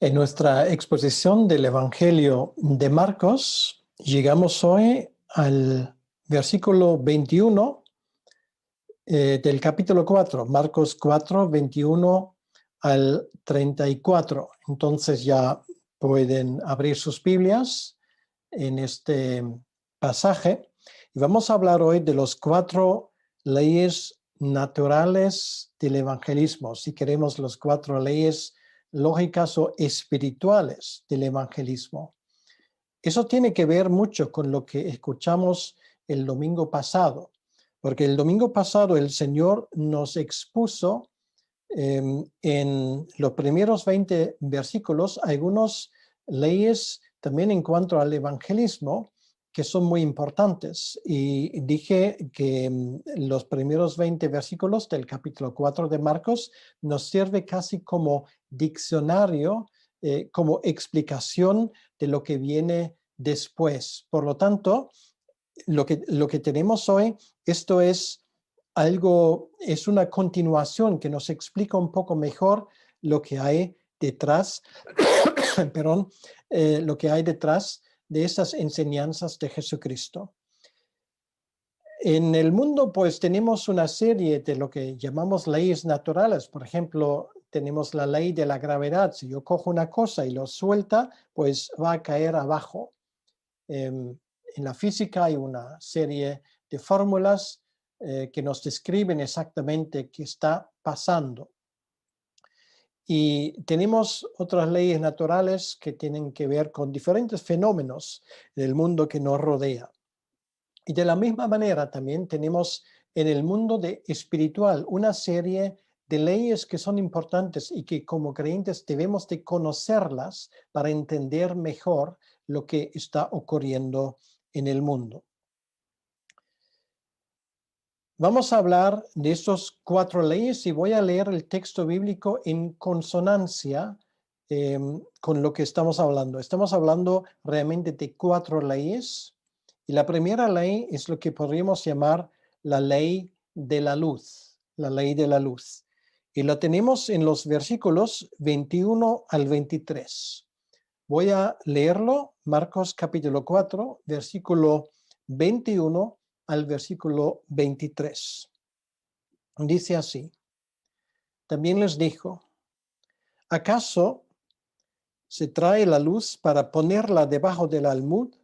En nuestra exposición del Evangelio de Marcos, llegamos hoy al versículo 21 del capítulo 4, Marcos 4, 21 al 34. Entonces ya pueden abrir sus Biblias en este pasaje. Y vamos a hablar hoy de los 4 leyes naturales del evangelismo, si queremos las 4 leyes lógicas o espirituales del evangelismo. Eso tiene que ver mucho con lo que escuchamos el domingo pasado, porque el domingo pasado el Señor nos expuso en los primeros 20 versículos algunas leyes también en cuanto al evangelismo que son muy importantes. Y dije que los primeros 20 versículos del capítulo 4 de Marcos nos sirve casi como diccionario, como explicación de lo que viene después. Por lo tanto, lo que tenemos hoy, esto es algo, es una continuación que nos explica un poco mejor lo que hay detrás, perdón, lo que hay detrás de esas enseñanzas de Jesucristo. En el mundo, pues, tenemos una serie de lo que llamamos leyes naturales. Por ejemplo, tenemos la ley de la gravedad. Si yo cojo una cosa y lo suelta, pues va a caer abajo. En la física hay una serie de fórmulas que nos describen exactamente qué está pasando. Y tenemos otras leyes naturales que tienen que ver con diferentes fenómenos del mundo que nos rodea. Y de la misma manera también tenemos en el mundo espiritual una serie de leyes que son importantes y que como creyentes debemos de conocerlas para entender mejor lo que está ocurriendo en el mundo. Vamos a hablar de estas 4 leyes y voy a leer el texto bíblico en consonancia con lo que estamos hablando. Estamos hablando realmente de 4 leyes y la primera ley es lo que podríamos llamar la ley de la luz, la ley de la luz. Y la tenemos en los versículos 21 al 23. Voy a leerlo, Marcos capítulo 4, versículo 21 al versículo 23. Dice así: también les dijo, ¿acaso se trae la luz para ponerla debajo del almud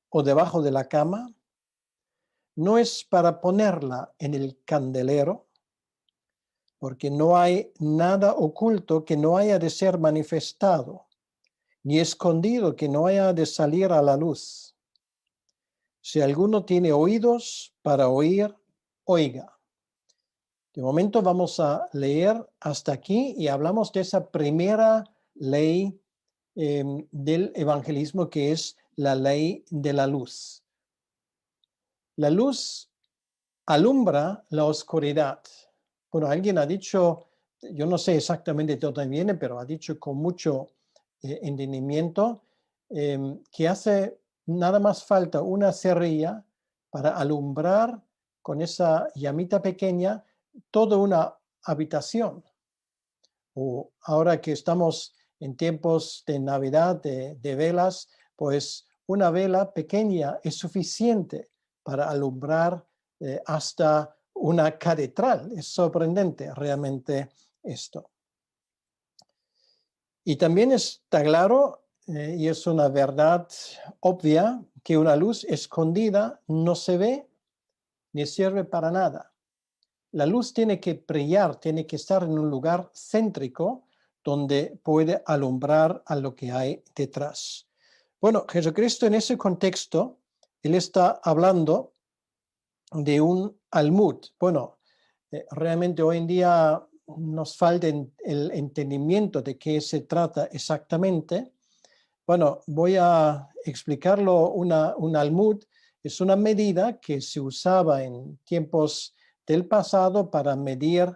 o debajo de la cama? ¿No es para ponerla en el candelero? Porque no hay nada oculto que no haya de ser manifestado, ni escondido que no haya de salir a la luz. Si alguno tiene oídos para oír, oiga. De momento vamos a leer hasta aquí y hablamos de esa primera ley del evangelismo, que es la ley de la luz. La luz alumbra la oscuridad. Bueno, alguien ha dicho, yo no sé exactamente de dónde viene, pero ha dicho con mucho entendimiento que hace nada más falta una cerilla para alumbrar con esa llamita pequeña toda una habitación. O ahora que estamos en tiempos de Navidad, de velas, pues una vela pequeña es suficiente para alumbrar hasta una catedral. Es sorprendente realmente esto. Y también está claro, y es una verdad obvia, que una luz escondida no se ve ni sirve para nada. La luz tiene que brillar, tiene que estar en un lugar céntrico donde puede alumbrar a lo que hay detrás. Bueno, Jesucristo en ese contexto, él está hablando de un almud. Bueno, realmente hoy en día nos falta el entendimiento de qué se trata exactamente. Bueno, voy a explicarlo. Un almud es una medida que se usaba en tiempos del pasado para medir,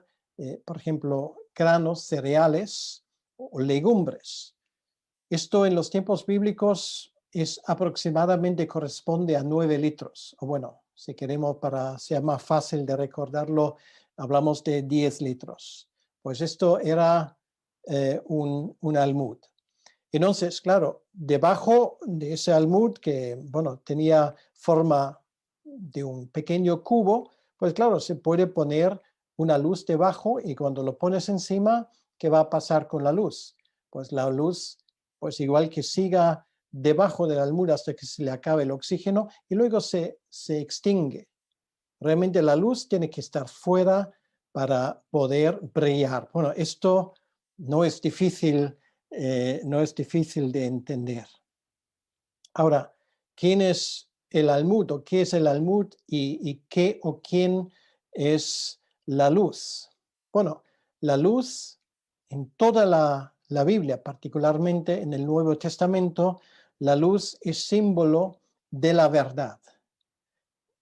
por ejemplo, granos, cereales o legumbres. Esto en los tiempos bíblicos es aproximadamente corresponde a 9 litros. O bueno, si queremos para sea más fácil de recordarlo, hablamos de 10 litros. Pues esto era un almud. Entonces, claro, debajo de ese almud que, bueno, tenía forma de un pequeño cubo, pues claro, se puede poner una luz debajo y cuando lo pones encima, ¿qué va a pasar con la luz? Pues la luz, pues igual que siga debajo del almud hasta que se le acabe el oxígeno y luego se extingue. Realmente la luz tiene que estar fuera para poder brillar. Bueno, esto no es difícil, no es difícil de entender. Ahora, ¿quién es el almud o qué es el almud y qué o quién es la luz? Bueno, la luz en toda la Biblia, particularmente en el Nuevo Testamento, la luz es símbolo de la verdad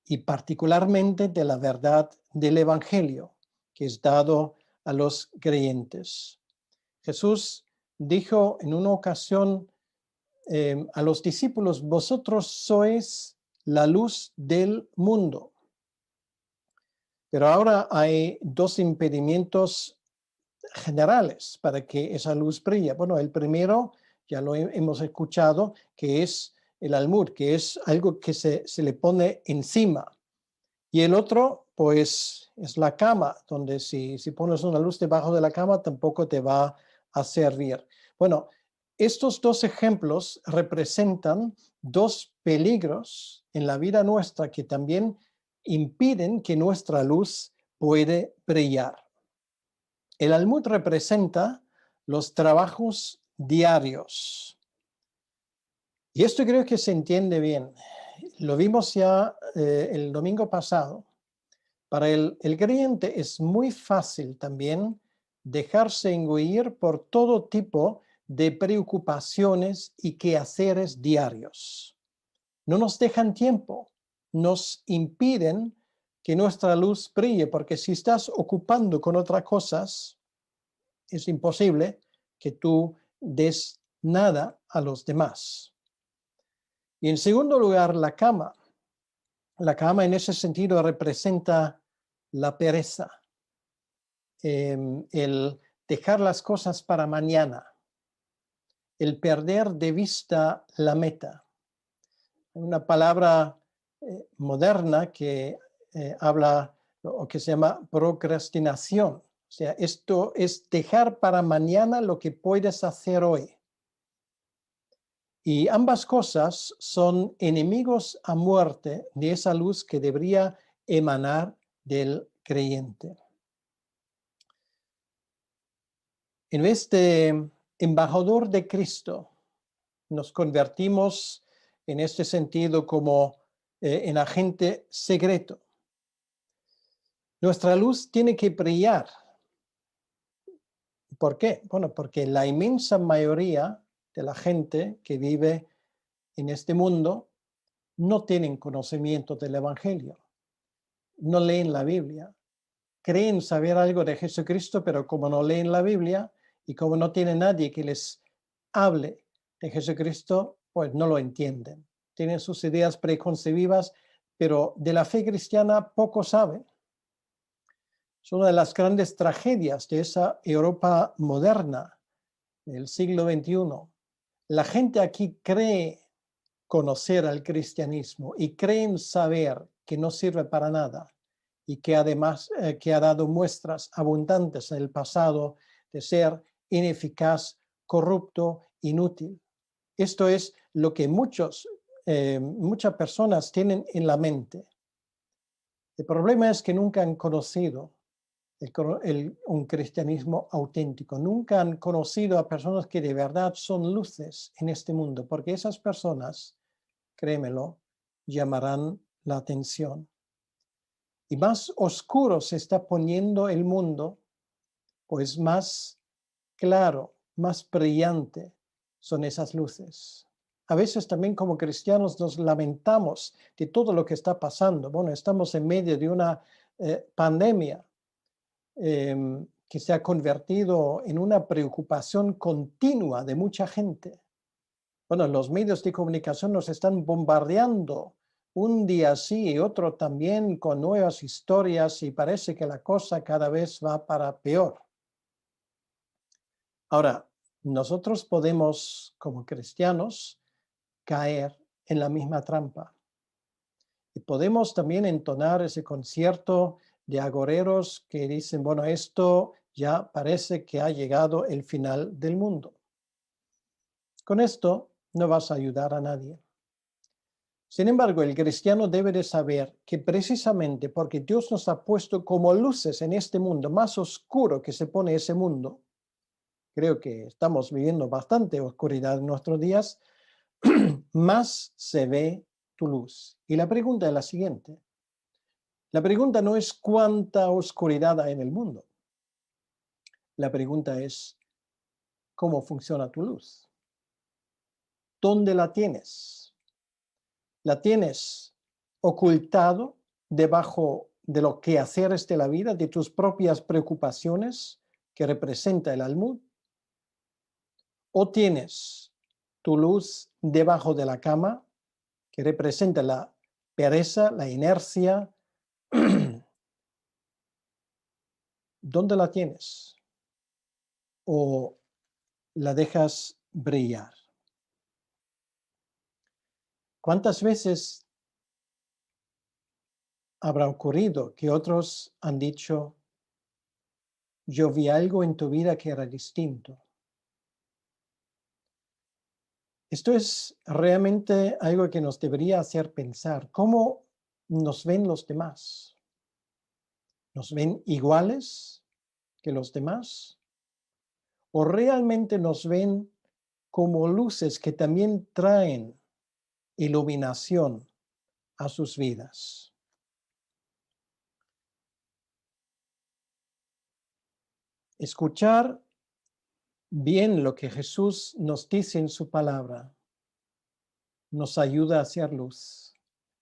y particularmente de la verdad del Evangelio que es dado a los creyentes. Jesús dijo en una ocasión a los discípulos, vosotros sois la luz del mundo. Pero ahora hay dos impedimentos generales para que esa luz brille. Bueno, el primero, ya lo hemos escuchado, que es el almud, que es algo que se le pone encima. Y el otro, pues, es la cama, donde si pones una luz debajo de la cama, tampoco te va a servir. Bueno, estos dos ejemplos representan dos peligros en la vida nuestra que también impiden que nuestra luz puede brillar. El almud representa los trabajos diarios. Y esto creo que se entiende bien. Lo vimos ya el domingo pasado. Para el creyente es muy fácil también dejarse engullir por todo tipo de preocupaciones y quehaceres diarios. No nos dejan tiempo, nos impiden que nuestra luz brille, porque si estás ocupando con otras cosas, es imposible que tú des nada a los demás. Y en segundo lugar, la cama. La cama en ese sentido representa la pereza, el dejar las cosas para mañana, el perder de vista la meta. Una palabra moderna que habla o que se llama procrastinación. O sea, esto es dejar para mañana lo que puedes hacer hoy. Y ambas cosas son enemigos a muerte de esa luz que debería emanar del creyente. En vez de embajador de Cristo, nos convertimos en este sentido como en agente secreto. Nuestra luz tiene que brillar. ¿Por qué? Bueno, porque la inmensa mayoría de la gente que vive en este mundo no tienen conocimiento del Evangelio, no leen la Biblia, creen saber algo de Jesucristo, pero como no leen la Biblia y como no tiene nadie que les hable de Jesucristo, pues no lo entienden. Tienen sus ideas preconcebidas, pero de la fe cristiana poco saben. Es una de las grandes tragedias de esa Europa moderna del siglo XXI. La gente aquí cree conocer al cristianismo y creen saber que no sirve para nada y que además que ha dado muestras abundantes en el pasado de ser ineficaz, corrupto, inútil. Esto es lo que muchas personas tienen en la mente. El problema es que nunca han conocido un cristianismo auténtico. Nunca han conocido a personas que de verdad son luces en este mundo, porque esas personas, créemelo, llamarán la atención. Y más oscuro se está poniendo el mundo, pues más claro, más brillante son esas luces. A veces también como cristianos nos lamentamos de todo lo que está pasando. Bueno, estamos en medio de una pandemia que se ha convertido en una preocupación continua de mucha gente. Bueno, los medios de comunicación nos están bombardeando un día sí y otro también con nuevas historias y parece que la cosa cada vez va para peor. Ahora, nosotros podemos, como cristianos, caer en la misma trampa. Y podemos también entonar ese concierto de agoreros que dicen, bueno, esto ya parece que ha llegado el final del mundo. Con esto no vas a ayudar a nadie. Sin embargo, el cristiano debe de saber que precisamente porque Dios nos ha puesto como luces en este mundo más oscuro que se pone ese mundo, creo que estamos viviendo bastante oscuridad en nuestros días, más se ve tu luz. Y la pregunta es la siguiente. La pregunta no es cuánta oscuridad hay en el mundo. La pregunta es cómo funciona tu luz. ¿Dónde la tienes? ¿La tienes ocultado debajo de los quehaceres de la vida, de tus propias preocupaciones que representa el almud? ¿O tienes tu luz debajo de la cama que representa la pereza, la inercia? ¿Dónde la tienes? ¿O la dejas brillar? ¿Cuántas veces habrá ocurrido que otros han dicho, yo vi algo en tu vida que era distinto? Esto es realmente algo que nos debería hacer pensar. ¿Cómo nos ven los demás? ¿Nos ven iguales que los demás? ¿O realmente nos ven como luces que también traen iluminación a sus vidas? Escuchar bien lo que Jesús nos dice en su palabra nos ayuda a hacer luz,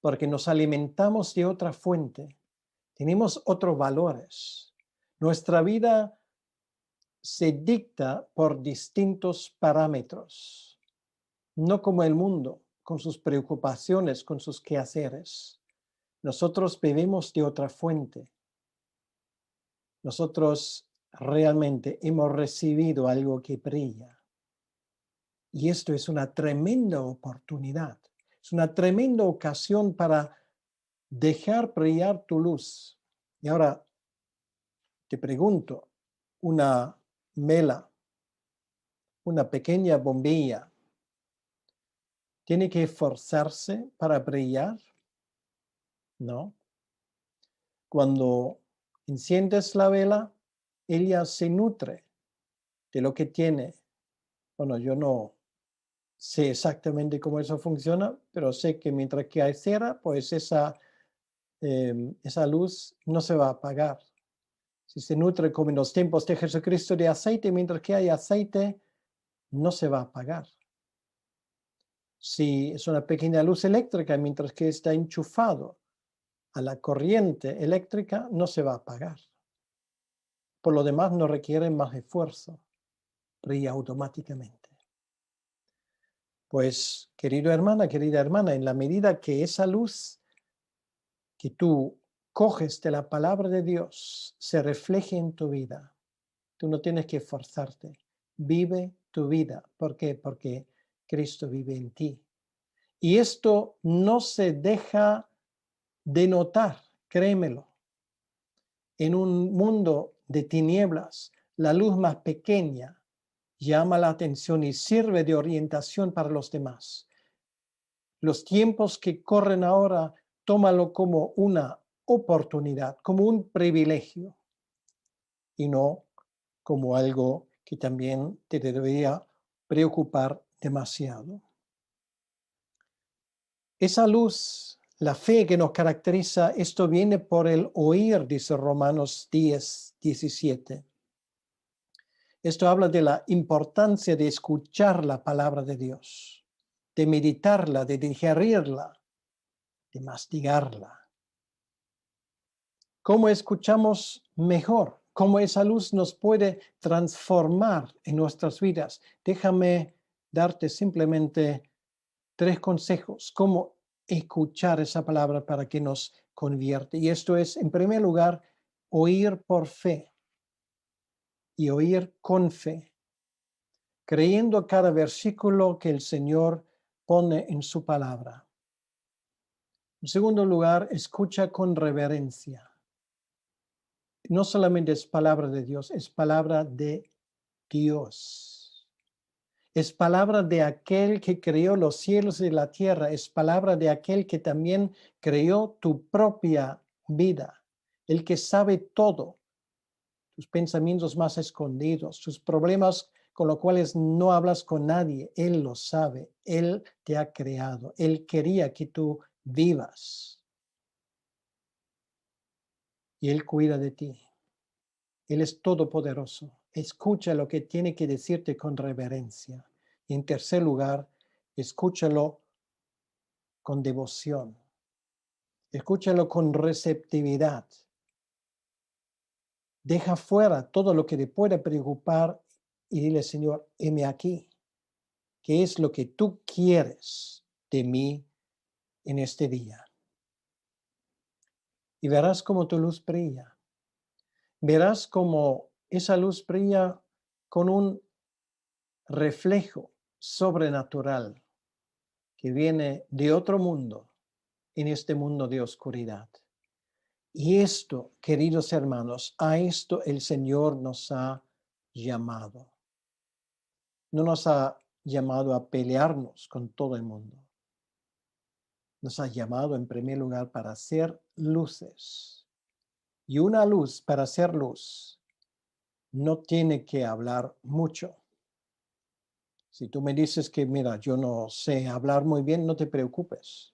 porque nos alimentamos de otra fuente, tenemos otros valores. Nuestra vida se dicta por distintos parámetros, no como el mundo, con sus preocupaciones, con sus quehaceres. Nosotros bebemos de otra fuente. Nosotros realmente hemos recibido algo que brilla. Y esto es una tremenda oportunidad, es una tremenda ocasión para dejar brillar tu luz. Y ahora te pregunto, una vela, una pequeña bombilla, ¿tiene que esforzarse para brillar? No. Cuando enciendes la vela, ella se nutre de lo que tiene. Bueno, yo no sé exactamente cómo eso funciona, pero sé que mientras que hay cera, pues esa luz no se va a apagar. Si se nutre como en los tiempos de Jesucristo de aceite, mientras que hay aceite, no se va a apagar. Si es una pequeña luz eléctrica, mientras que está enchufado a la corriente eléctrica, no se va a apagar. Por lo demás, no requiere más esfuerzo, brilla automáticamente. Pues, querida hermana, en la medida que esa luz que tú coges de la palabra de Dios se refleje en tu vida, tú no tienes que esforzarte. Vive tu vida. ¿Por qué? Porque Cristo vive en ti. Y esto no se deja de notar, créemelo. En un mundo de tinieblas, la luz más pequeña llama la atención y sirve de orientación para los demás. Los tiempos que corren ahora, tómalo como una oportunidad, como un privilegio y no como algo que también te debería preocupar demasiado. Esa luz, la fe que nos caracteriza, esto viene por el oír, dice Romanos 10:17. Esto habla de la importancia de escuchar la palabra de Dios, de meditarla, de digerirla, de mastigarla. ¿Cómo escuchamos mejor? ¿Cómo esa luz nos puede transformar en nuestras vidas? Déjame darte simplemente 3 consejos. ¿Cómo escuchar esa palabra para que nos convierte? Y esto es, en primer lugar, oír por fe y oír con fe. creyendo cada versículo que el Señor pone en su palabra. En segundo lugar, escucha con reverencia. No solamente es palabra de Dios, es palabra de Dios. Es palabra de aquel que creó los cielos y la tierra. Es palabra de aquel que también creó tu propia vida. El que sabe todo, tus pensamientos más escondidos, tus problemas con los cuales no hablas con nadie. Él lo sabe. Él te ha creado. Él quería que tú vivas. Y Él cuida de ti. Él es todopoderoso. Escucha lo que tiene que decirte con reverencia. Y en tercer lugar, escúchalo con devoción. Escúchalo con receptividad. Deja fuera todo lo que te pueda preocupar y dile, Señor, heme aquí. ¿Qué es lo que tú quieres de mí en este día? Y verás cómo tu luz brilla. Verás cómo esa luz brilla con un reflejo sobrenatural que viene de otro mundo, en este mundo de oscuridad. Y esto, queridos hermanos, a esto el Señor nos ha llamado. No nos ha llamado a pelearnos con todo el mundo. Nos ha llamado en primer lugar para ser luces. Y una luz, para ser luz, no tiene que hablar mucho. Si tú me dices que, mira, yo no sé hablar muy bien, no te preocupes.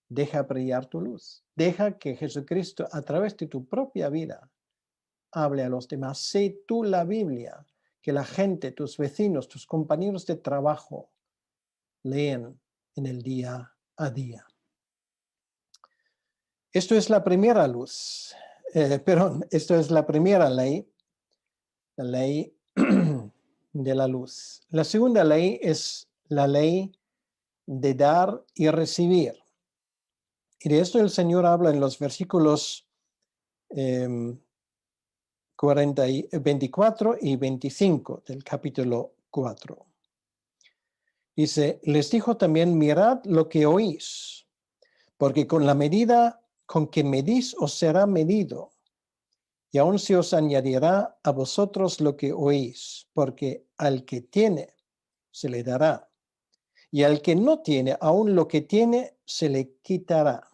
Deja brillar tu luz. Deja que Jesucristo, a través de tu propia vida, hable a los demás. Sé tú la Biblia, que la gente, tus vecinos, tus compañeros de trabajo, leen en el día a día. Esto es la primera luz. Esto es la primera ley, la ley de la luz. La segunda ley es la ley de dar y recibir. Y de esto el Señor habla en los versículos 24 y 25 del capítulo 4. Dice, les dijo también, mirad lo que oís, porque con la medida con que medís os será medido, y aún se os añadirá a vosotros lo que oís, porque al que tiene se le dará, y al que no tiene, aún lo que tiene se le quitará.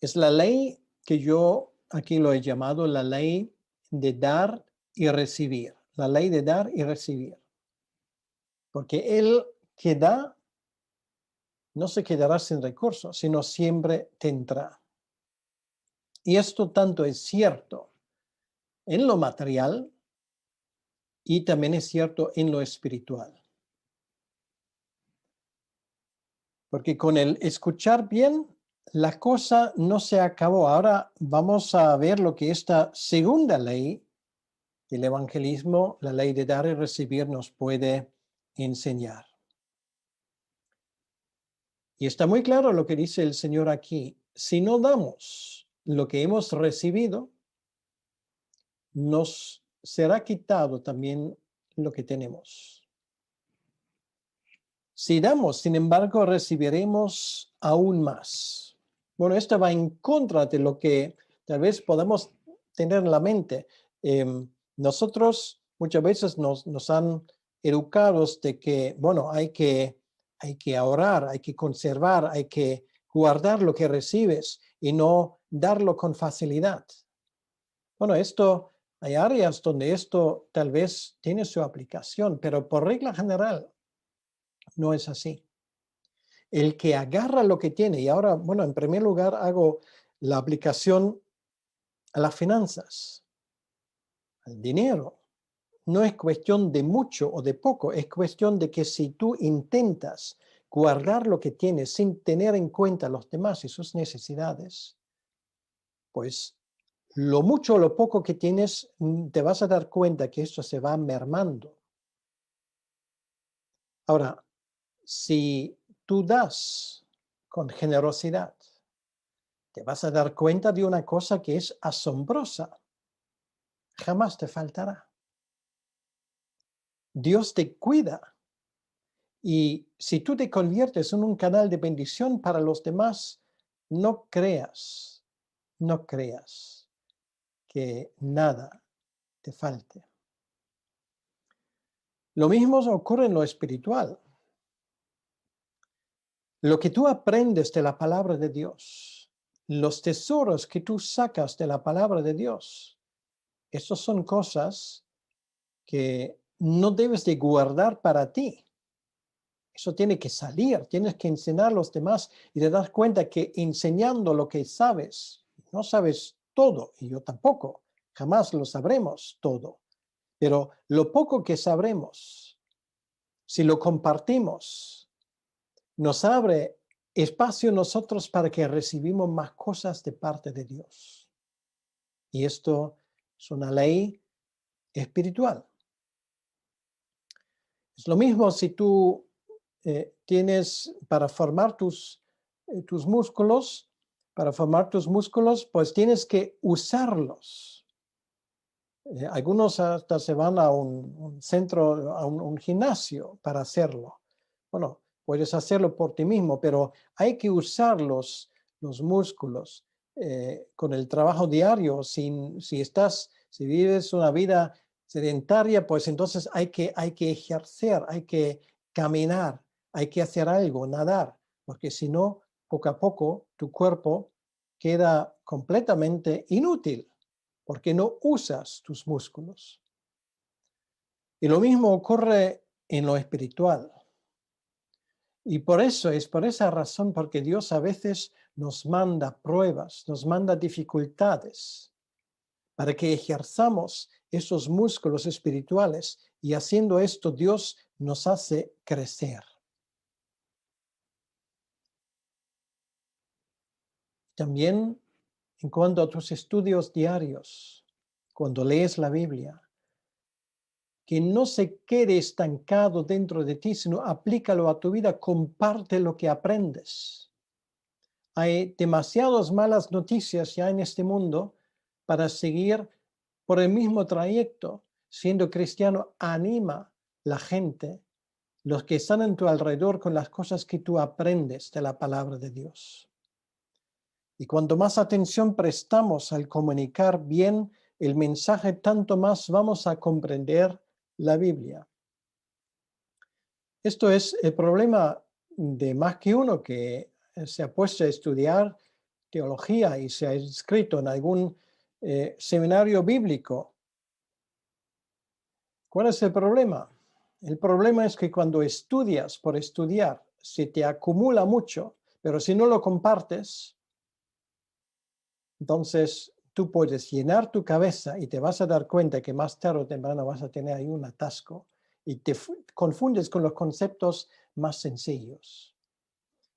Es la ley que yo aquí lo he llamado la ley de dar y recibir, la ley de dar y recibir. Porque el que da no se quedará sin recursos, sino siempre tendrá. Y esto tanto es cierto en lo material y también es cierto en lo espiritual. Porque con el escuchar bien, la cosa no se acabó. Ahora vamos a ver lo que esta segunda ley del evangelismo, la ley de dar y recibir, nos puede enseñar. Y está muy claro lo que dice el Señor aquí. Si no damos lo que hemos recibido, nos será quitado también lo que tenemos. Si damos, sin embargo, recibiremos aún más. Bueno, esto va en contra de lo que tal vez podamos tener en la mente. Nosotros muchas veces nos han educado de que, bueno, hay que ahorrar, hay que conservar, hay que guardar lo que recibes y no darlo con facilidad. Bueno, hay áreas donde esto tal vez tiene su aplicación, pero por regla general no es así. El que agarra lo que tiene, y ahora, bueno, en primer lugar hago la aplicación a las finanzas, al dinero. No es cuestión de mucho o de poco, es cuestión de que si tú intentas guardar lo que tienes sin tener en cuenta los demás y sus necesidades, pues lo mucho o lo poco que tienes, te vas a dar cuenta que esto se va mermando. Ahora, si tú das con generosidad, te vas a dar cuenta de una cosa que es asombrosa. Jamás te faltará. Dios te cuida. Y si tú te conviertes en un canal de bendición para los demás, no creas que nada te falte. Lo mismo ocurre en lo espiritual. Lo que tú aprendes de la palabra de Dios, los tesoros que tú sacas de la palabra de Dios, esas son cosas que no debes de guardar para ti. Eso tiene que salir, tienes que enseñar a los demás y te das cuenta que enseñando lo que sabes, no sabes todo, y yo tampoco, jamás lo sabremos todo, pero lo poco que sabremos, si lo compartimos, nos abre espacio nosotros para que recibimos más cosas de parte de Dios. Y esto es una ley espiritual. Es lo mismo si tú tienes para formar tus músculos, pues tienes que usarlos. Algunos hasta se van a un centro, a un gimnasio para hacerlo. Bueno, puedes hacerlo por ti mismo, pero hay que usar los músculos con el trabajo diario. Si vives una vida sedentaria, pues entonces hay que ejercer, hay que caminar, hay que hacer algo, nadar, porque si no, poco a poco tu cuerpo queda completamente inútil porque no usas tus músculos. Y lo mismo ocurre en lo espiritual. Y por esa razón, porque Dios a veces nos manda pruebas, nos manda dificultades, para que ejerzamos esos músculos espirituales, y haciendo esto Dios nos hace crecer. También en cuanto a tus estudios diarios, cuando lees la Biblia, que no se quede estancado dentro de ti, sino aplícalo a tu vida, comparte lo que aprendes. Hay demasiadas malas noticias ya en este mundo para seguir por el mismo trayecto. Siendo cristiano, anima a la gente, los que están en tu alrededor, con las cosas que tú aprendes de la palabra de Dios. Y cuanto más atención prestamos al comunicar bien el mensaje, tanto más vamos a comprender la Biblia. Esto es el problema de más que uno que se ha puesto a estudiar teología y se ha inscrito en algún seminario bíblico. ¿Cuál es el problema? El problema es que cuando estudias por estudiar, se te acumula mucho, pero si no lo compartes, entonces tú puedes llenar tu cabeza y te vas a dar cuenta que más tarde o temprano vas a tener ahí un atasco y te confundes con los conceptos más sencillos.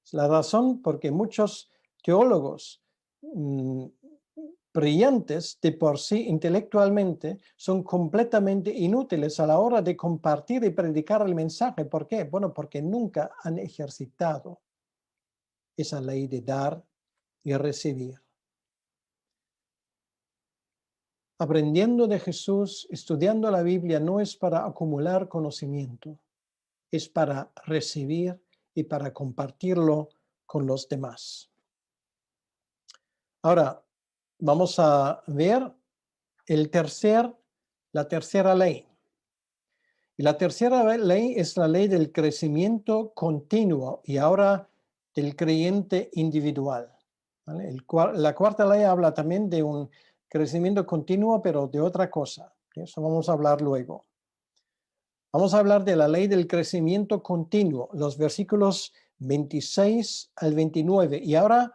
Es la razón porque muchos teólogos brillantes de por sí intelectualmente son completamente inútiles a la hora de compartir y predicar el mensaje. ¿Por qué? Bueno, porque nunca han ejercitado esa ley de dar y recibir. Aprendiendo de Jesús, estudiando la Biblia, no es para acumular conocimiento, es para recibir y para compartirlo con los demás. Ahora, vamos a ver la tercera ley. Y la tercera ley es la ley del crecimiento continuo y ahora del creyente individual. ¿Vale? La cuarta ley habla también de un crecimiento continuo, pero de otra cosa. De eso vamos a hablar luego. Vamos a hablar de la ley del crecimiento continuo, los versículos 26 al 29. Y ahora,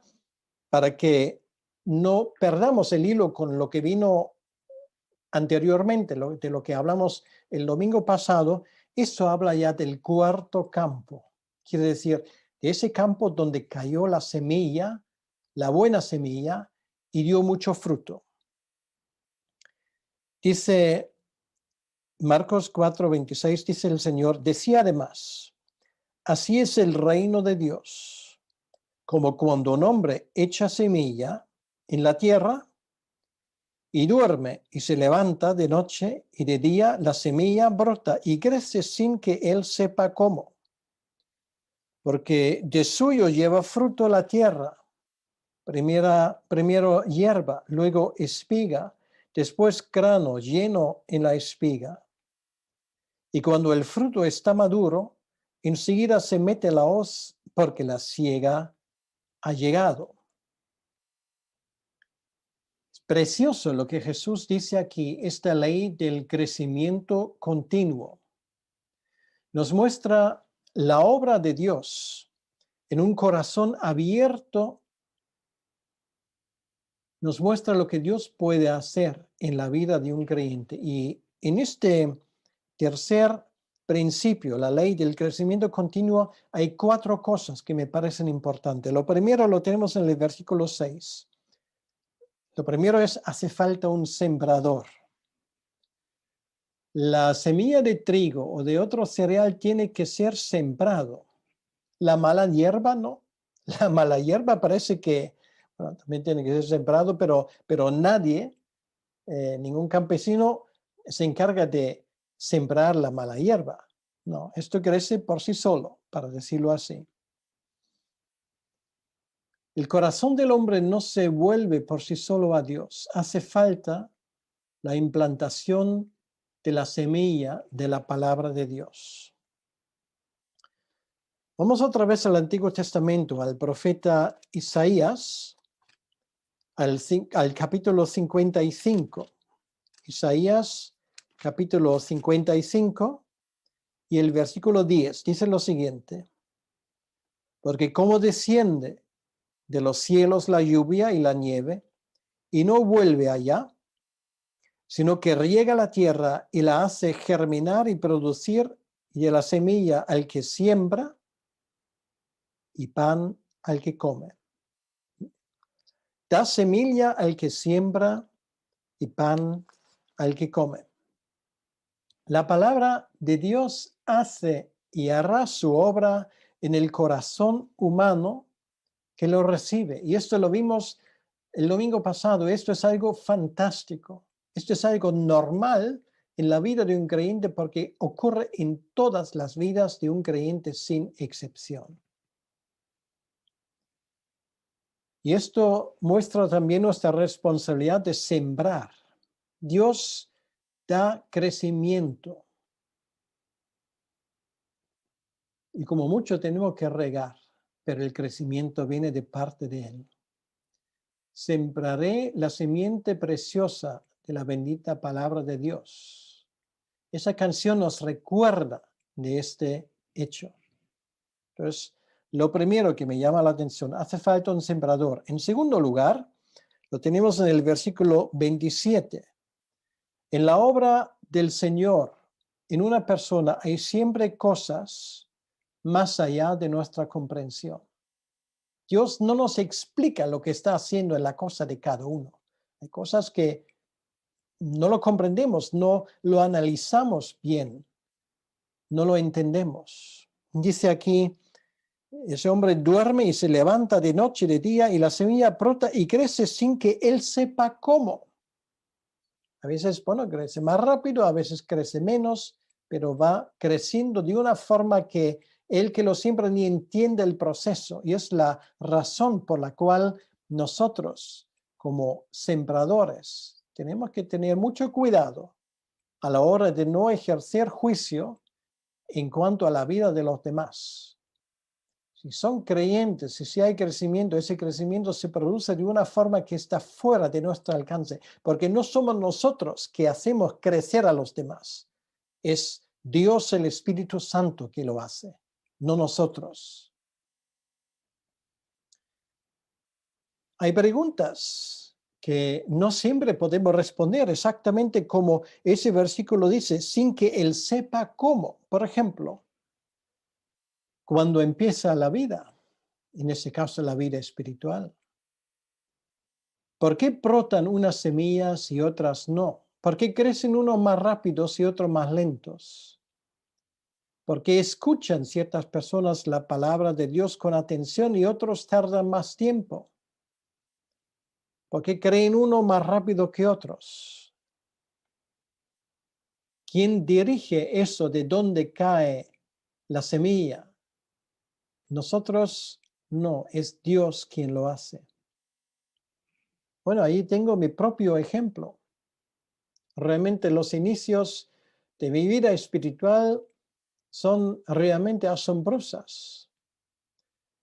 para que no perdamos el hilo con lo que vino anteriormente, de lo que hablamos el domingo pasado, eso habla ya del cuarto campo. Quiere decir, de ese campo donde cayó la semilla, la buena semilla, y dio mucho fruto. Dice Marcos 4:26, dice el Señor, decía además, así es el reino de Dios, como cuando un hombre echa semilla en la tierra y duerme y se levanta de noche y de día, la semilla brota y crece sin que él sepa cómo. Porque de suyo lleva fruto la tierra, primero hierba, luego espiga, después grano lleno en la espiga. Y cuando el fruto está maduro, enseguida se mete la hoz porque la siega ha llegado. Es precioso lo que Jesús dice aquí, esta ley del crecimiento continuo. Nos muestra la obra de Dios en un corazón abierto, nos muestra lo que Dios puede hacer en la vida de un creyente. Y en este tercer principio, la ley del crecimiento continuo, hay 4 cosas que me parecen importantes. Lo primero lo tenemos en el versículo 6. Lo primero es, hace falta un sembrador. La semilla de trigo o de otro cereal tiene que ser sembrado. La mala hierba no. La mala hierba parece que, bueno, también tiene que ser sembrado, pero nadie, ningún campesino se encarga de sembrar la mala hierba. No, esto crece por sí solo, para decirlo así. El corazón del hombre no se vuelve por sí solo a Dios. Hace falta la implantación de la semilla de la palabra de Dios. Vamos otra vez al Antiguo Testamento, al profeta Isaías, al capítulo 55. Isaías, capítulo 55, y el versículo 10, dice lo siguiente: porque como desciende de los cielos la lluvia y la nieve, y no vuelve allá, sino que riega la tierra y la hace germinar y producir, y de la semilla al que siembra y pan al que come. Da semilla al que siembra y pan al que come. La palabra de Dios hace y hará su obra en el corazón humano que lo recibe. Y esto lo vimos el domingo pasado. Esto es algo fantástico. Esto es algo normal en la vida de un creyente porque ocurre en todas las vidas de un creyente sin excepción. Y esto muestra también nuestra responsabilidad de sembrar. Dios da crecimiento. Y como mucho tenemos que regar, pero el crecimiento viene de parte de Él. Sembraré la simiente preciosa de la bendita palabra de Dios. Esa canción nos recuerda de este hecho. Entonces, lo primero que me llama la atención, hace falta un sembrador. En segundo lugar, lo tenemos en el versículo 27. En la obra del Señor, en una persona, hay siempre cosas más allá de nuestra comprensión. Dios no nos explica lo que está haciendo en la cosa de cada uno. Hay cosas que no lo comprendemos, no lo analizamos bien, no lo entendemos. Dice aquí, ese hombre duerme y se levanta de noche y de día y la semilla brota y crece sin que él sepa cómo. A veces, bueno, crece más rápido, a veces crece menos, pero va creciendo de una forma que él que lo siembra ni entiende el proceso. Y es la razón por la cual nosotros, como sembradores, tenemos que tener mucho cuidado a la hora de no ejercer juicio en cuanto a la vida de los demás. Si son creyentes, si hay crecimiento, ese crecimiento se produce de una forma que está fuera de nuestro alcance, porque no somos nosotros que hacemos crecer a los demás. Es Dios, el Espíritu Santo, que lo hace, no nosotros. Hay preguntas que no siempre podemos responder exactamente como ese versículo dice, sin que él sepa cómo. Por ejemplo, cuando empieza la vida, en ese caso la vida espiritual. ¿Por qué brotan unas semillas y otras no? ¿Por qué crecen unos más rápidos y otros más lentos? ¿Por qué escuchan ciertas personas la palabra de Dios con atención y otros tardan más tiempo? ¿Por qué creen uno más rápido que otros? ¿Quién dirige eso de dónde cae la semilla? Nosotros no, es Dios quien lo hace. Bueno, ahí tengo mi propio ejemplo. Realmente los inicios de mi vida espiritual son realmente asombrosas.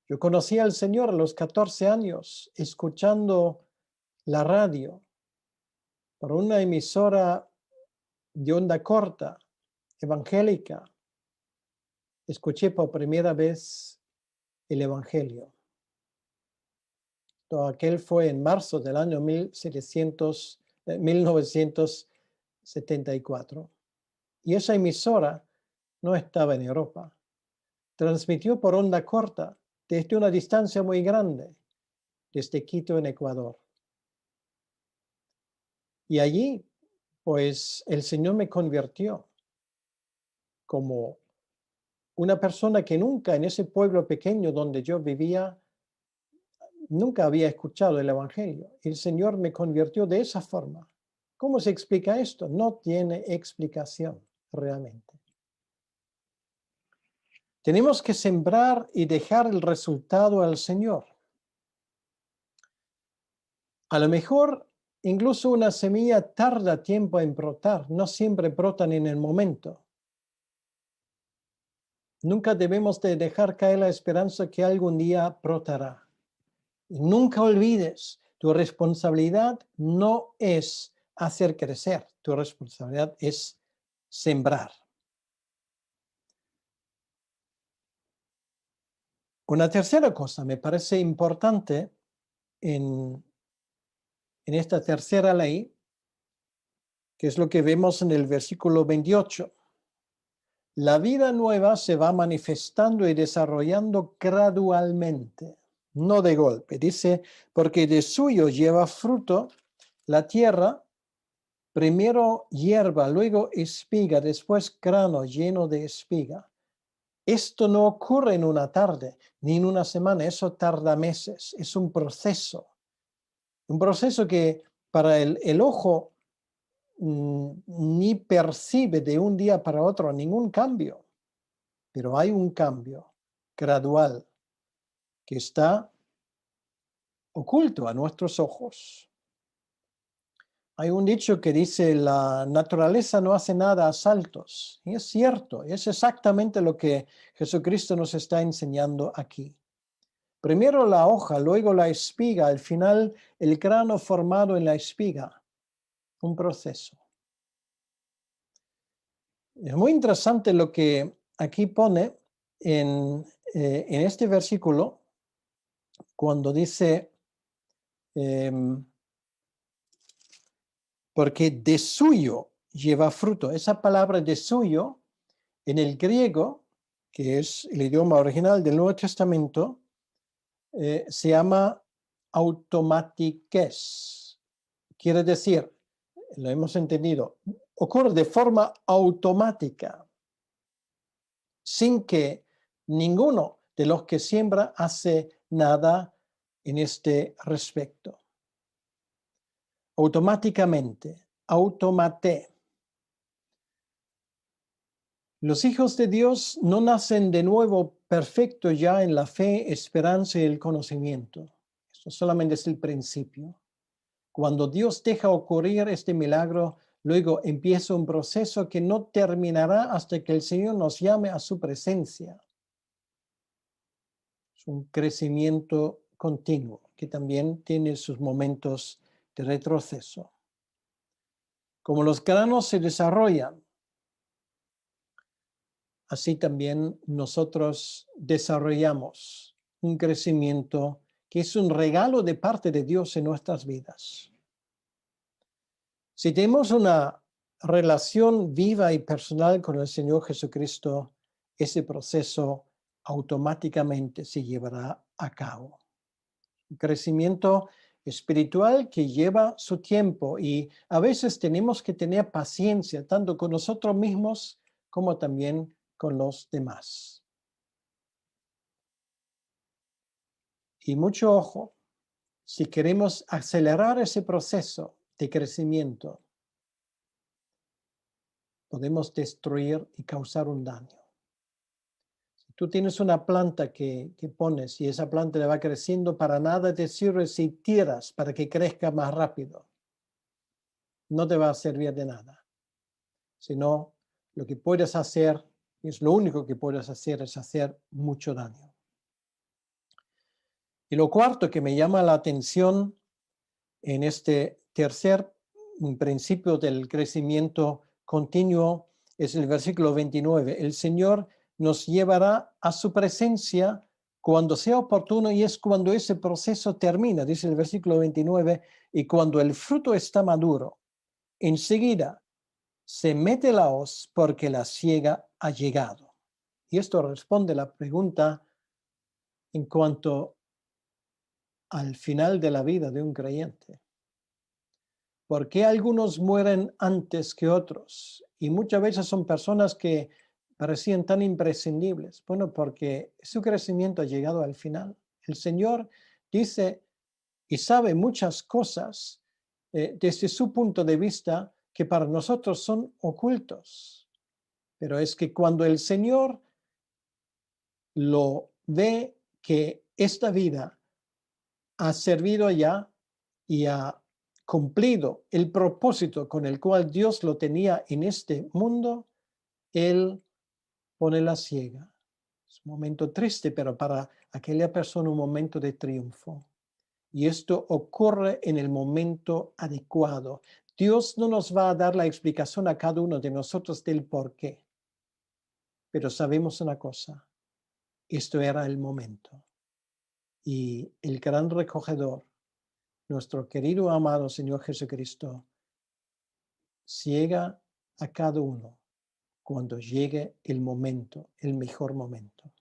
Yo conocí al Señor a los 14 años, escuchando la radio por una emisora de onda corta, evangélica. Escuché por primera vez el Evangelio. Todo aquel fue en marzo del año 1974. Y esa emisora no estaba en Europa. Transmitió por onda corta desde una distancia muy grande, desde Quito, en Ecuador. Y allí, pues, el Señor me convirtió como una persona que nunca en ese pueblo pequeño donde yo vivía, nunca había escuchado el Evangelio. El Señor me convirtió de esa forma. ¿Cómo se explica esto? No tiene explicación realmente. Tenemos que sembrar y dejar el resultado al Señor. A lo mejor incluso una semilla tarda tiempo en brotar, no siempre brotan en el momento. Nunca debemos de dejar caer la esperanza que algún día brotará. Y nunca olvides, tu responsabilidad no es hacer crecer, tu responsabilidad es sembrar. Una tercera cosa me parece importante en esta tercera ley, que es lo que vemos en el versículo 28. La vida nueva se va manifestando y desarrollando gradualmente, no de golpe. Dice, porque de suyo lleva fruto la tierra, primero hierba, luego espiga, después grano lleno de espiga. Esto no ocurre en una tarde, ni en una semana, eso tarda meses, es un proceso que para el ojo ni percibe de un día para otro ningún cambio, pero hay un cambio gradual que está oculto a nuestros ojos. Hay un dicho que dice, la naturaleza no hace nada a saltos. Y es cierto, es exactamente lo que Jesucristo nos está enseñando aquí. Primero la hoja, luego la espiga, al final el grano formado en la espiga. Un proceso. Es muy interesante lo que aquí pone en este versículo, cuando dice, porque de suyo lleva fruto. Esa palabra de suyo, en el griego, que es el idioma original del Nuevo Testamento, se llama automatikes. Quiere decir, lo hemos entendido, ocurre de forma automática, sin que ninguno de los que siembra hace nada en este respecto. Automáticamente, automate. Los hijos de Dios no nacen de nuevo perfectos ya en la fe, esperanza y el conocimiento. Esto solamente es el principio. Cuando Dios deja ocurrir este milagro, luego empieza un proceso que no terminará hasta que el Señor nos llame a su presencia. Es un crecimiento continuo que también tiene sus momentos de retroceso. Como los granos se desarrollan, así también nosotros desarrollamos un crecimiento que es un regalo de parte de Dios en nuestras vidas. Si tenemos una relación viva y personal con el Señor Jesucristo, ese proceso automáticamente se llevará a cabo. Un crecimiento espiritual que lleva su tiempo y a veces tenemos que tener paciencia tanto con nosotros mismos como también con los demás. Y mucho ojo, si queremos acelerar ese proceso de crecimiento, podemos destruir y causar un daño. Si tú tienes una planta que pones y esa planta le va creciendo, para nada te sirve si tiras para que crezca más rápido. No te va a servir de nada. Sino lo que puedes hacer, es lo único que puedes hacer, es hacer mucho daño. Y lo cuarto que me llama la atención en este tercer principio del crecimiento continuo es el versículo 29. El Señor nos llevará a su presencia cuando sea oportuno, y es cuando ese proceso termina, dice el versículo 29, y cuando el fruto está maduro, enseguida se mete la hoz porque la siega ha llegado. Y esto responde la pregunta en cuanto al final de la vida de un creyente. ¿Por qué algunos mueren antes que otros? Y muchas veces son personas que parecían tan imprescindibles. Bueno, porque su crecimiento ha llegado al final. El Señor dice y sabe muchas cosas desde su punto de vista que para nosotros son ocultos. Pero es que cuando el Señor lo ve que esta vida ha servido ya y ha cumplido el propósito con el cual Dios lo tenía en este mundo, Él pone la siega. Es un momento triste, pero para aquella persona un momento de triunfo. Y esto ocurre en el momento adecuado. Dios no nos va a dar la explicación a cada uno de nosotros del por qué. Pero sabemos una cosa, esto era el momento. Y el gran recogedor, nuestro querido amado Señor Jesucristo, ciega a cada uno cuando llegue el momento, el mejor momento.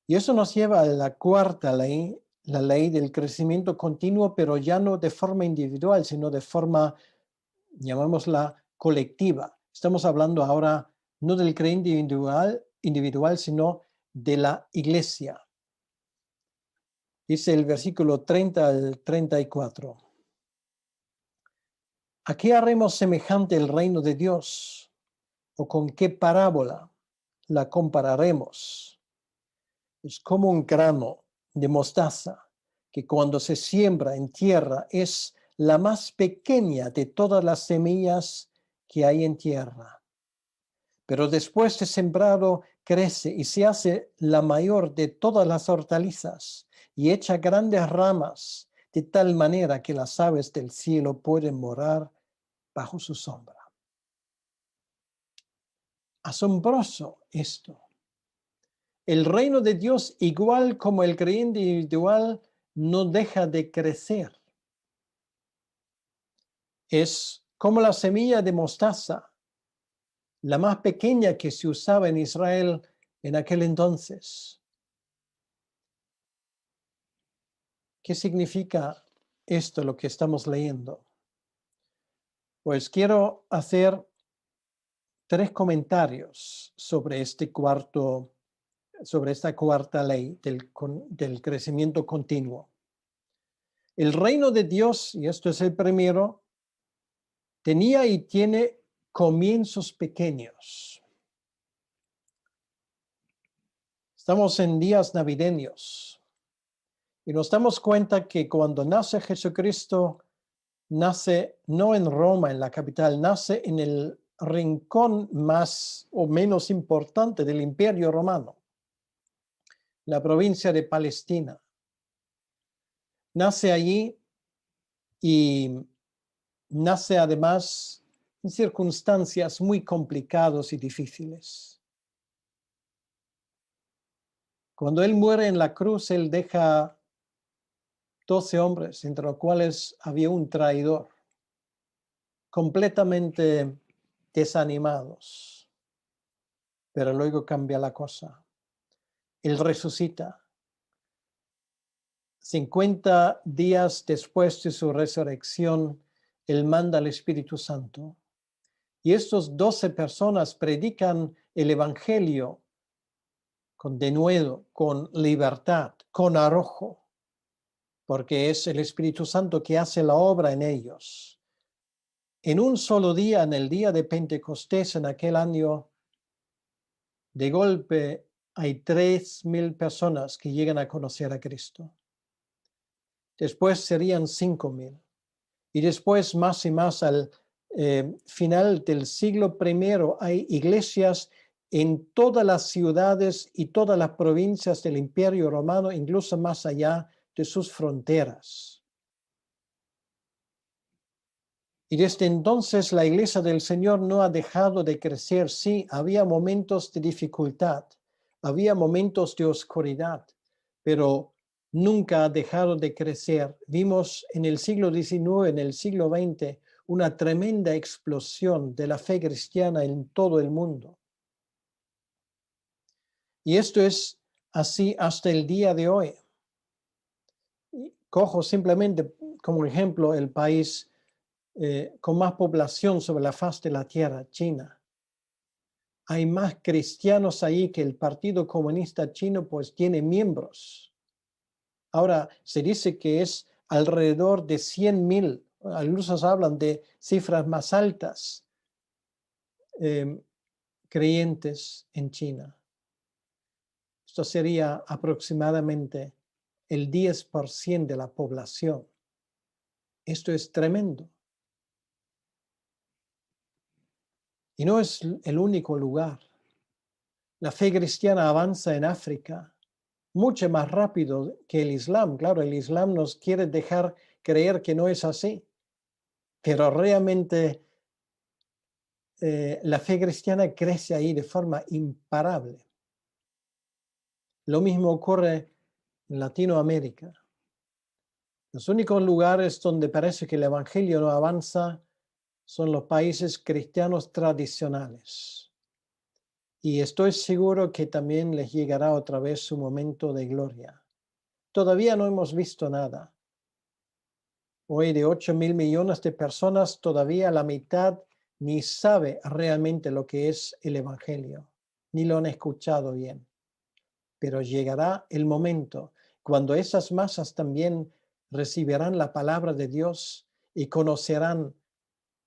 Y eso nos lleva a la cuarta ley, la ley del crecimiento continuo, pero ya no de forma individual, sino de forma, llamémosla, colectiva. Estamos hablando ahora no del creyente individual, sino de la iglesia. Dice el versículo 30 al 34. ¿A qué haremos semejante el reino de Dios? ¿O con qué parábola la compararemos? Es como un grano de mostaza que cuando se siembra en tierra es la más pequeña de todas las semillas que hay en tierra. Pero después de sembrado crece y se hace la mayor de todas las hortalizas y echa grandes ramas de tal manera que las aves del cielo pueden morar bajo su sombra. Asombroso esto. El reino de Dios, igual como el creyente individual, no deja de crecer. Es como la semilla de mostaza, la más pequeña que se usaba en Israel en aquel entonces. ¿Qué significa esto, lo que estamos leyendo? Pues quiero hacer 3 comentarios sobre esta cuarta ley del crecimiento continuo. El reino de Dios, y esto es el primero, tenía y tiene comienzos pequeños. Estamos en días navideños y nos damos cuenta que cuando nace Jesucristo, nace no en Roma, en la capital, nace en el rincón más o menos importante del Imperio Romano, la provincia de Palestina. Nace allí y nace además en circunstancias muy complicadas y difíciles. Cuando él muere en la cruz, él deja 12 hombres, entre los cuales había un traidor, completamente desanimados. Pero luego cambia la cosa. Él resucita. 50 días después de su resurrección, él manda al Espíritu Santo. Y estos 12 personas predican el Evangelio con denuedo, con libertad, con arrojo. porque es el Espíritu Santo que hace la obra en ellos. En un solo día, en el día de Pentecostés, en aquel año, de golpe hay 3,000 personas que llegan a conocer a Cristo. Después serían 5,000. Y después, más y más, al final del siglo I, hay iglesias en todas las ciudades y todas las provincias del Imperio Romano, incluso más allá de sus fronteras. Y desde entonces la iglesia del Señor no ha dejado de crecer. Sí, había momentos de dificultad, había momentos de oscuridad, pero nunca ha dejado de crecer. Vimos en el siglo XIX, en el siglo XX, una tremenda explosión de la fe cristiana en todo el mundo. Y esto es así hasta el día de hoy. Cojo simplemente como ejemplo el país con más población sobre la faz de la tierra, China. Hay más cristianos ahí que el Partido Comunista Chino, pues tiene miembros. Ahora, se dice que es alrededor de 100,000, algunos hablan de cifras más altas, creyentes en China. Esto sería aproximadamente el 10% de la población. Esto es tremendo. Y no es el único lugar. La fe cristiana avanza en África mucho más rápido que el Islam. Claro, el Islam nos quiere dejar creer que no es así, pero realmente la fe cristiana crece ahí de forma imparable. Lo mismo ocurre en Latinoamérica. Los únicos lugares donde parece que el evangelio no avanza son los países cristianos tradicionales. Y estoy seguro que también les llegará otra vez su momento de gloria. Todavía no hemos visto nada. Hoy de 8,000 millones de personas, todavía la mitad ni sabe realmente lo que es el evangelio, ni lo han escuchado bien. Pero llegará el momento cuando esas masas también recibirán la palabra de Dios y conocerán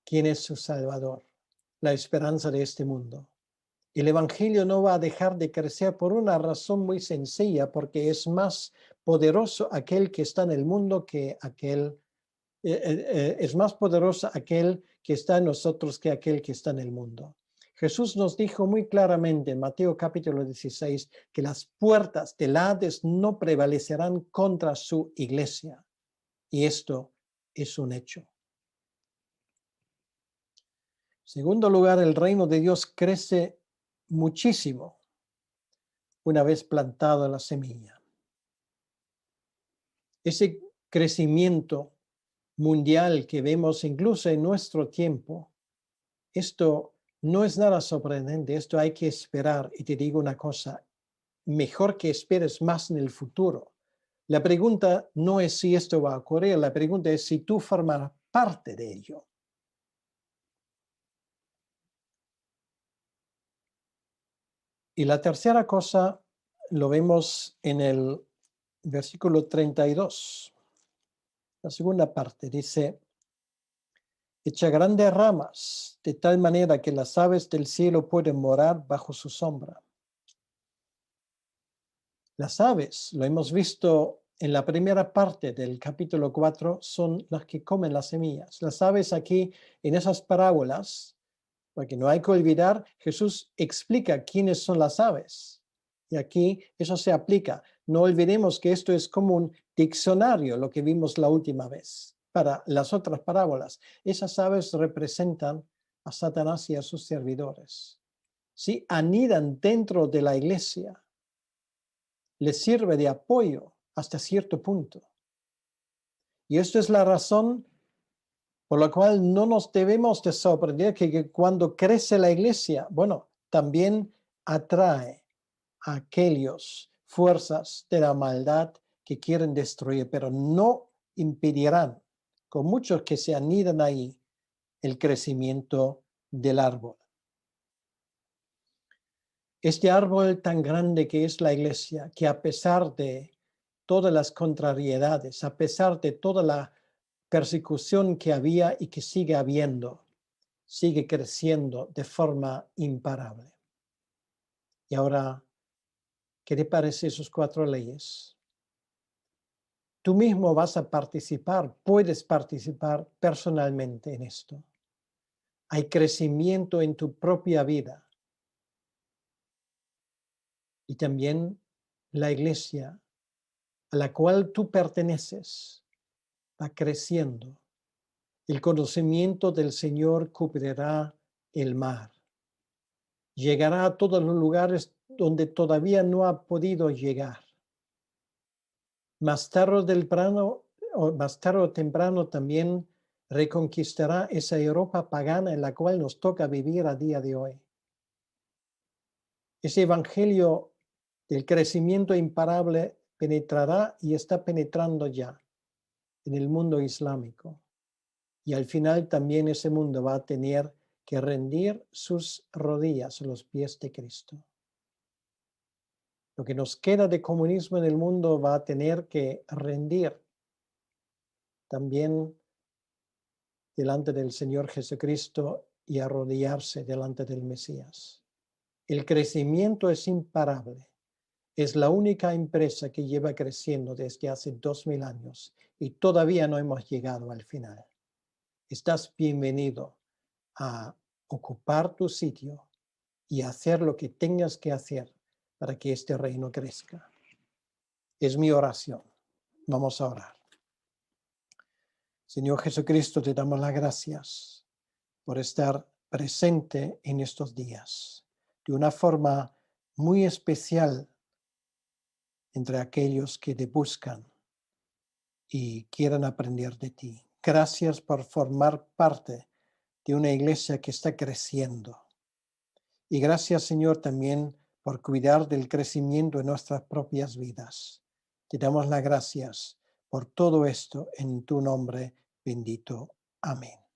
quién es su Salvador, la esperanza de este mundo. El evangelio no va a dejar de crecer por una razón muy sencilla, porque es más poderoso aquel que está en el mundo que aquel, es más poderoso aquel que está en nosotros que aquel que está en el mundo. Jesús nos dijo muy claramente en Mateo capítulo 16 que las puertas del Hades no prevalecerán contra su iglesia. Y esto es un hecho. En segundo lugar, el reino de Dios crece muchísimo una vez plantada la semilla. Ese crecimiento mundial que vemos incluso en nuestro tiempo, esto no es nada sorprendente, esto hay que esperar. Y te digo una cosa, mejor que esperes más en el futuro. La pregunta no es si esto va a ocurrir, la pregunta es si tú formas parte de ello. Y la tercera cosa lo vemos en el versículo 32. La segunda parte dice: echa grandes ramas, de tal manera que las aves del cielo pueden morar bajo su sombra. Las aves, lo hemos visto en la primera parte del capítulo 4, son las que comen las semillas. Las aves aquí, en esas parábolas, porque no hay que olvidar, Jesús explica quiénes son las aves. Y aquí eso se aplica. No olvidemos que esto es como un diccionario, lo que vimos la última vez. Para las otras parábolas, esas aves representan a Satanás y a sus servidores. Sí, anidan dentro de la iglesia. Les sirve de apoyo hasta cierto punto. Y esto es la razón por la cual no nos debemos de sorprender que cuando crece la iglesia, bueno, también atrae a aquellos fuerzas de la maldad que quieren destruir, pero no impedirán, con muchos que se anidan ahí, el crecimiento del árbol. Este árbol tan grande que es la iglesia, que a pesar de todas las contrariedades, a pesar de toda la persecución que había y que sigue habiendo, sigue creciendo de forma imparable. Y ahora, ¿qué te parece esas 4 leyes? Tú mismo vas a participar, puedes participar personalmente en esto. Hay crecimiento en tu propia vida. Y también la iglesia a la cual tú perteneces va creciendo. El conocimiento del Señor cubrirá el mar. Llegará a todos los lugares donde todavía no ha podido llegar. Más tarde o temprano también reconquistará esa Europa pagana en la cual nos toca vivir a día de hoy. Ese evangelio del crecimiento imparable penetrará y está penetrando ya en el mundo islámico. Y al final también ese mundo va a tener que rendir sus rodillas a los pies de Cristo. Lo que nos queda de comunismo en el mundo va a tener que rendir también delante del Señor Jesucristo y arrodillarse delante del Mesías. El crecimiento es imparable. Es la única empresa que lleva creciendo desde hace 2000 años y todavía no hemos llegado al final. Estás bienvenido a ocupar tu sitio y hacer lo que tengas que hacer para que este reino crezca. Es mi oración. Vamos a orar. Señor Jesucristo, te damos las gracias por estar presente en estos días de una forma muy especial entre aquellos que te buscan y quieren aprender de ti. Gracias por formar parte de una iglesia que está creciendo. Y gracias, Señor, también por cuidar del crecimiento de nuestras propias vidas. Te damos las gracias por todo esto en tu nombre bendito. Amén.